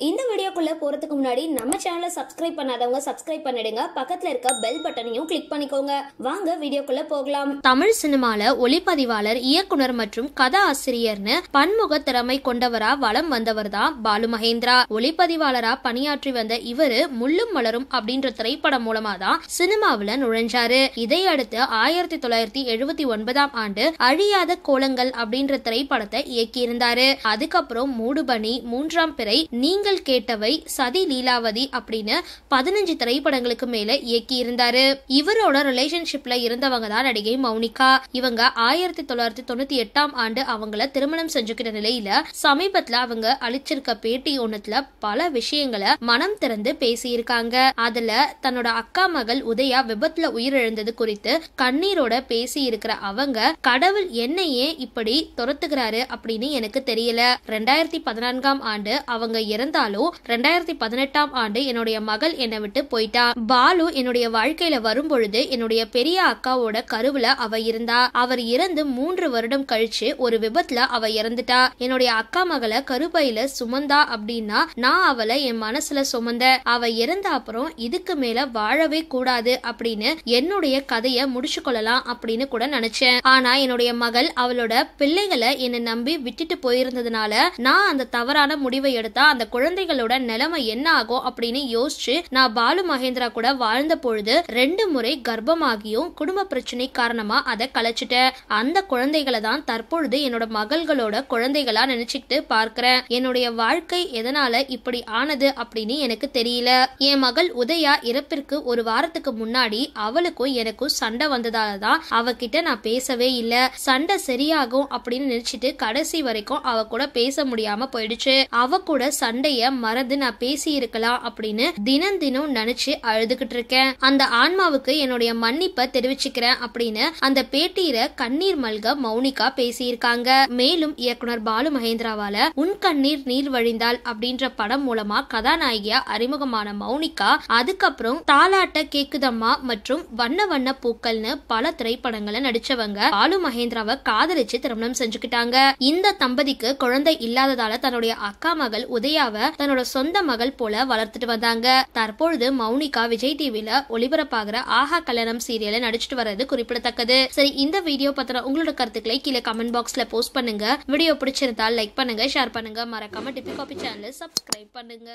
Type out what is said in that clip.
இந்த வீடியோக்குள்ள போறதுக்கு முன்னாடி நம்ம சேனலை சப்ஸ்கிரைப் பண்ணாதவங்க சப்ஸ்கிரைப் பண்ணிடுங்க, பக்கத்துல இருக்க பெல் பட்டனையும் கிளிக் பண்ணிக்கோங்க. வாங்க வீடியோக்குள்ள போகலாம். தமிழ் சினிமால ஒளிப்பதிவாளர், இயக்குனர் மற்றும் கதை ஆசிரியர்னு பன்முக திறமை கொண்டவரா வலம் வந்தவர் தான் பாலு மகேந்திரா. ஒளிப்பதிவாளரா பணியாற்றி வந்த இவரு முள்ளும் மலரும் அப்படின்ற திரைப்படம் மூலமா தான் சினிமாவில நுழைஞ்சாரு. இதையடுத்து 1979 ஆண்டு அழியாத கோலங்கள் அப்படின்ற திரைப்படத்தை இயக்கியிருந்தாரு. அதுக்கப்புறம் மூடுபனி, மூன்றாம் பிறை, நீங்கள் கேட்டவை, சதி லீலாவதி அப்படின்னு 15 திரைப்படங்களுக்கு மேல இயக்கி இருந்தாரு. இவரோட ரிலேஷன்ஷிப்ல இருந்தவங்க தான் நடிகை மௌனிகா. இவங்க 1998 ஆண்டு அவங்கள திருமணம் செஞ்சுக்கிற நிலையில சமீபத்துல அவங்க அளிச்சிருக்க பேட்டி ஒண்ணுல பல விஷயங்களை மனம் திறந்து பேசியிருக்காங்க. அதுல தன்னோட அக்கா மகள் உதயா விபத்துல உயிரிழந்தது குறித்து கண்ணீரோட பேசி இருக்கிற அவங்க, கடவுள் என்னையே இப்படி துரத்துகிறாரு அப்படின்னு எனக்கு தெரியல. 2014 ஆண்டு அவங்க இறந்தாலும் 2018 ஆண்டு என்னுடைய மகள் என்னை விட்டு போயிட்டா. பாலு என்னுடைய வாழ்க்கையில வரும்பொழுது என்னுடைய பெரிய அக்காவோட கருவுல அவ இருந்தா. அவர் இறந்து 3 வருடம் கழிச்சு ஒரு விபத்துல அவ இறந்துட்டா. என்னுடைய அக்கா மகளை கருப்பையில சுமந்தா அப்படின்னா நான் அவளை என் மனசுல சுமந்த. அவ இறந்த அப்புறம் இதுக்கு மேல வாழவே கூடாது அப்படின்னு என்னுடைய கதைய முடிச்சு கொள்ளலாம் அப்படின்னு கூட நினைச்சேன். ஆனா என்னுடைய மகள் அவளோட பிள்ளைகளை என்னை நம்பி விட்டுட்டு போயிருந்ததுனால நான் அந்த தவறான முடிவை எடுத்தா அந்த குழந்தைகளோட நிலைமை என்ன ஆகும் அப்படின்னு யோசிச்சு நான் பாலு மகேந்திரா கூட வாழ்ந்த பொழுது 2 முறை கர்ப்பமாகியும் குடும்ப பிரச்சனை காரணமா அதை கலைச்சிட்டேன். அந்த குழந்தைகளை தான் தற்பொழுது என்னோட மகள்களோட குழந்தைகளா நினைச்சுக்கிட்டு பார்க்கிறேன். என்னுடைய வாழ்க்கை எதனால இப்படி ஆனது அப்படின்னு எனக்கு தெரியல. என் மகள் உதயா இறப்பிற்கு ஒரு வாரத்துக்கு முன்னாடி அவளுக்கும் எனக்கும் சண்டை வந்ததாலதான் அவகிட்ட நான் பேசவே இல்ல. சண்டை சரியாகும் அப்படின்னு நினைச்சிட்டு கடைசி வரைக்கும் அவ கூட பேச முடியாம போயிடுச்சு. அவ கூட சண்டைய மறந்து நான் பேசி இருக்கலாம் அப்படின்னு தினம் நினைச்சு அழுதுகிட்டு இருக்கேன். அந்த ஆன்மாவுக்கு என்னுடைய மன்னிப்பை தெரிவிச்சுக்கிறேன் அப்படின்னு அந்த பேட்டியில கண்ணீர் மல்க மௌனிகா பேசியிருக்காங்க. மேலும் இயக்குனர் பாலு மகேந்திராவால உன் கண்ணீர் நீர் வழிந்தால் அப்படின்ற படம் மூலமா கதாநாயகியா அறிமுகமான மௌனிகா அதுக்கப்புறம் தாலாட்ட கேக்குதம்மா மற்றும் வண்ண வண்ண பூக்கள்னு பல திரைப்படங்களை நடிச்சவங்க பாலு மகேந்திராவை காதலிச்சு திருமணம் செஞ்சுக்கிட்டாங்க. இந்த தம்பதிக்கு குழந்தை இல்லாததால தன்னுடைய அக்கா மகள் உதயாவை தன்னோட சொந்த மகள் போல வளர்த்துட்டு வந்தாங்க. தற்பொழுது மௌனிகா விஜய் டிவில ஒளிபரப்பாகிற ஆஹா கல்யாணம் சீரியல நடிச்சிட்டு வர்றது குறிப்பிடத்தக்கது. சரி, இந்த வீடியோ பத்தின உங்களோட கருத்துக்களை கீழே கமெண்ட் பாக்ஸ்ல போஸ்ட் பண்ணுங்க. வீடியோ பிடிச்சிருந்தால் லைக் பண்ணுங்க, ஷேர் பண்ணுங்க, மறக்காம டிபி காபி சேனலை சப்ஸ்கிரைப் பண்ணுங்க.